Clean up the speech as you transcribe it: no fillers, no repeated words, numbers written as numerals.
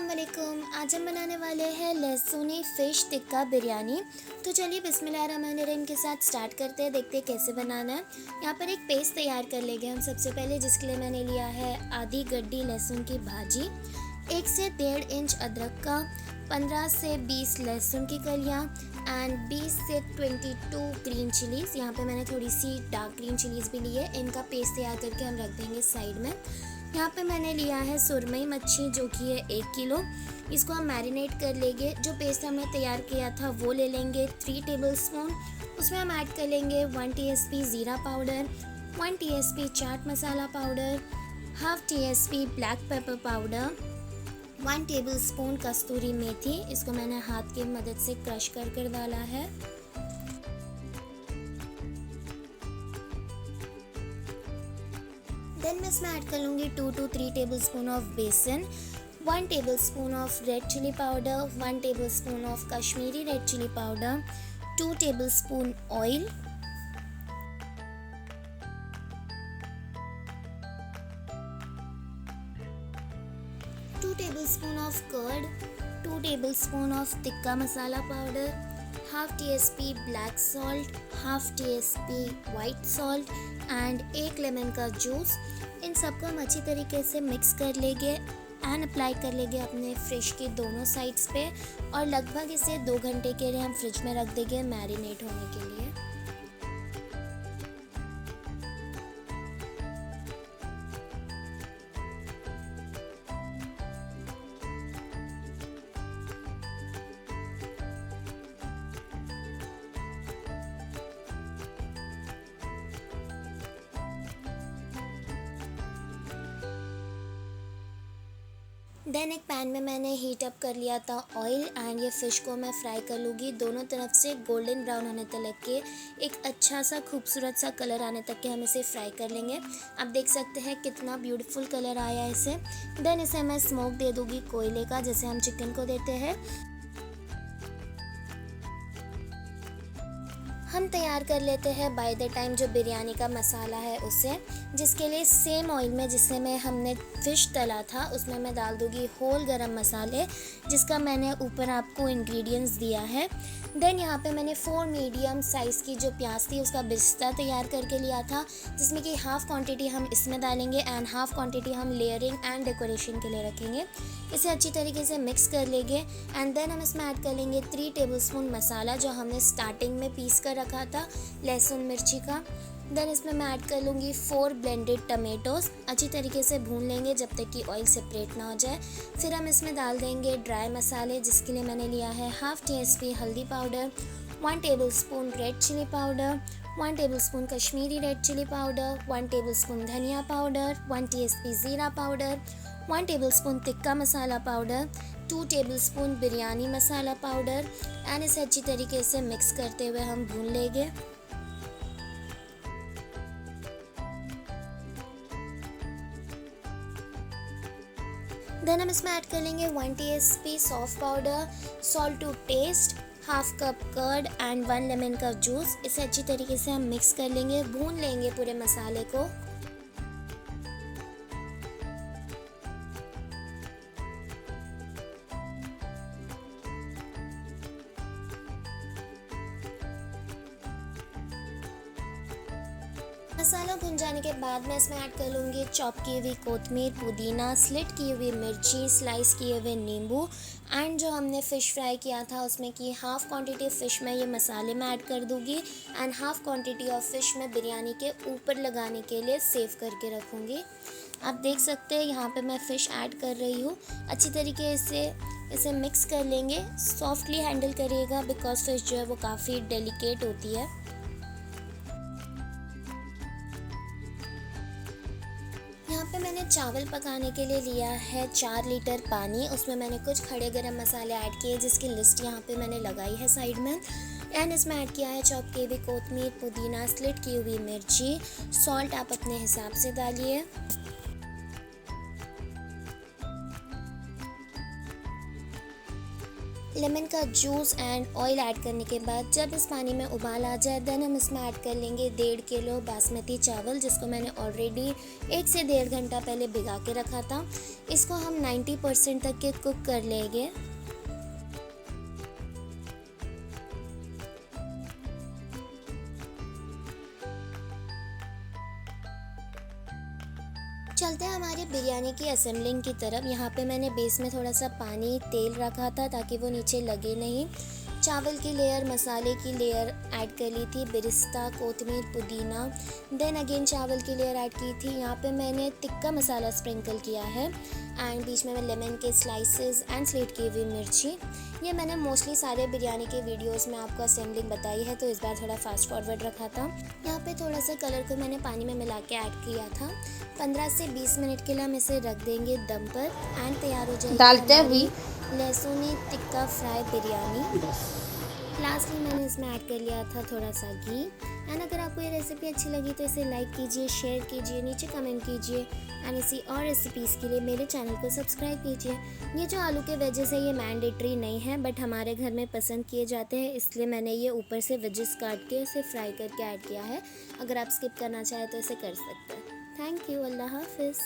वालेकुम। आज हम बनाने वाले हैं लहसुनी फ़िश टिक्का बिरयानी। तो चलिए बिस्मिल्लाहिर्रहमानिर्रहीम के साथ स्टार्ट करते हैं, देखते हैं कैसे बनाना है। यहाँ पर एक पेस्ट तैयार कर लेंगे हम सबसे पहले, जिसके लिए मैंने लिया है आधी गड्डी लहसुन की भाजी, 1 से 1.5 इंच अदरक का, 15 से 20 लहसुन की कलियाँ एंड 20 से 22 ग्रीन चिलीज़। यहाँ पे मैंने थोड़ी सी डार्क ग्रीन चिलीज़ भी ली है। इनका पेस्ट तैयार करके हम रख देंगे साइड में। यहाँ पे मैंने लिया है सुरमई मच्छी, जो कि है 1 किलो। इसको हम मैरिनेट कर लेंगे। जो पेस्ट हमने तैयार किया था वो ले लेंगे 3 टेबलस्पून। उसमें हम ऐड कर लेंगे 1 टीएसपी ज़ीरा powder, 1 tsp chaat masala powder, half tsp black pepper powder, 1 tablespoon kasuri methi. इसको मैंने हाथ की मदद से क्रश कर डाला है। देन मैं इसमें ऐड कर लूँगी 2 to 3 tablespoon of besan, 1 tablespoon of red chilli powder, 1 tablespoon of Kashmiri red chilli powder, 2 tablespoon oil, 2 tablespoon of curd, 2 tablespoon of tikka masala powder, half tsp black salt, half tsp white salt and 1 lemon का juice. इन सबको हम अच्छी तरीके से mix कर लेंगे and apply कर लेंगे अपने फिश के दोनों साइड्स पे, और लगभग इसे 2 घंटे के लिए हम फ्रिज में रख देंगे मैरिनेट होने के लिए। देन एक पैन में मैंने हीट अप कर लिया था ऑयल एंड ये फ़िश को मैं फ्राई कर लूँगी दोनों तरफ से गोल्डन ब्राउन होने तक के, एक अच्छा सा खूबसूरत सा कलर आने तक के हम इसे फ्राई कर लेंगे। आप देख सकते हैं कितना ब्यूटीफुल कलर आया है इसे। देन इसे मैं स्मोक दे दूँगी कोयले का, जैसे हम चिकन को देते हैं। हम तैयार कर लेते हैं बाय द टाइम जो बिरयानी का मसाला है उसे, जिसके लिए सेम ऑयल में जिससे में हमने फ़िश तला था उसमें मैं डाल दूँगी होल गरम मसाले, जिसका मैंने ऊपर आपको इंग्रेडिएंट्स दिया है। देन यहाँ पे मैंने 4 मीडियम साइज़ की जो प्याज थी उसका बिस्ता तैयार करके लिया था, जिसमें कि हाफ़ क्वांटिटी हम इसमें डालेंगे एंड हाफ़ क्वांटिटी हम लेयरिंग एंड डेकोरेशन के लिए रखेंगे। इसे अच्छी तरीके से मिक्स कर लेंगे एंड देन हम इसमें ऐड कर लेंगे 3 टेबलस्पून मसाला, जो हमने स्टार्टिंग में पीस कर रखा था लहसुन मिर्ची का। देन इसमें मैं ऐड कर लूँगी 4 ब्लेंडेड टमेटोज़। अच्छी तरीके से भून लेंगे जब तक कि ऑयल सेपरेट ना हो जाए। फिर हम इसमें डाल देंगे ड्राई मसाले, जिसके लिए मैंने लिया है हाफ टीएसपी हल्दी powder, 1 tablespoon red chilli powder, 1 tablespoon Kashmiri red chilli powder, 1 tablespoon धनिया पाउडर, 1 टीएसपी ज़ीरा powder, 1 tablespoon tikka masala powder, 2 tablespoon biryani masala powder and इसे अच्छी तरीके से मिक्स करते हुए हम भून लेंगे। देन हम इसमें ऐड कर लेंगे 1 tsp sauce powder, salt to taste, half cup curd and 1 lemon का जूस। इसे अच्छी तरीके से हम मिक्स कर लेंगे, भून लेंगे पूरे मसाले को। मसाला भुन जाने के बाद मैं इसमें ऐड कर लूँगी चॉप की हुई कोतमीर, पुदीना, स्लिट की हुई मिर्ची, स्लाइस किए हुए नींबू एंड जो हमने फ़िश फ्राई किया था उसमें की हाफ़ क्वांटिटी फ़िश में ये मसाले में ऐड कर दूँगी and half quantity of fish में बिरयानी के ऊपर लगाने के लिए सेव करके रखूँगी। आप देख सकते हैं यहाँ पे मैं फ़िश ऐड कर रही हूँ। अच्छी तरीके से इसे मिक्स कर लेंगे, सॉफ्टली हैंडल करिएगा बिकॉज फ़िश जो है वो काफ़ी डेलिकेट होती है। यहाँ पे मैंने चावल पकाने के लिए लिया है 4 लीटर पानी। उसमें मैंने कुछ खड़े गरम मसाले ऐड किए, जिसकी लिस्ट यहाँ पे मैंने लगाई है साइड में। एंड इसमें ऐड किया है चॉप की हुई कोतमीर, पुदीना, स्लिट की हुई मिर्ची, सॉल्ट आप अपने हिसाब से डालिए। लेमन का जूस एंड ऑयल ऐड करने के बाद जब इस पानी में उबाल आ जाए देन हम इसमें ऐड कर लेंगे 1.5 किलो बासमती चावल, जिसको मैंने ऑलरेडी 1 से 1.5 घंटा पहले भिगा के रखा था। इसको हम 90% तक के कुक कर लेंगे। चलते हैं हमारे बिरयानी की असेंबलिंग की तरफ। यहाँ पे मैंने बेस में थोड़ा सा पानी तेल रखा था ताकि वो नीचे लगे नहीं। चावल की लेयर, मसाले की लेयर ऐड कर ली थी, बिरिस्ता, कोतमीर, पुदीना। देन अगेन चावल की लेयर ऐड की थी। यहाँ पे मैंने टिक्का मसाला स्प्रिंकल किया है एंड बीच में लेमन के स्लाइसेस एंड स्लिट की हुई मिर्ची। ये मैंने मोस्टली सारे बिरयानी के वीडियोस में आपको असेंबलिंग बताई है, तो इस बार थोड़ा फास्ट फॉरवर्ड रखा था। यहाँ पे थोड़ा सा कलर को मैंने पानी में मिला के ऐड किया था। 15 से 20 मिनट के लिए हम इसे रख देंगे दम पर एंड तैयार हो जाएगी हमारी लहसुनी टिक्का फ्राई बिरयानी। लास्टली मैंने इसमें ऐड कर लिया था थोड़ा सा घी। एंड अगर आपको ये रेसिपी अच्छी लगी तो इसे लाइक कीजिए, शेयर कीजिए, नीचे कमेंट कीजिए एंड इसी और रेसिपीज़ के लिए मेरे चैनल को सब्सक्राइब कीजिए। ये जो आलू के वेजेस है ये मैंडेटरी नहीं है, बट हमारे घर में पसंद किए जाते हैं, इसलिए मैंने ये ऊपर से वेजेस काट के इसे फ्राई करके ऐड किया है। अगर आप स्किप करना चाहें तो इसे कर सकते हैं। Thank you. अल्लाह हाफिज़।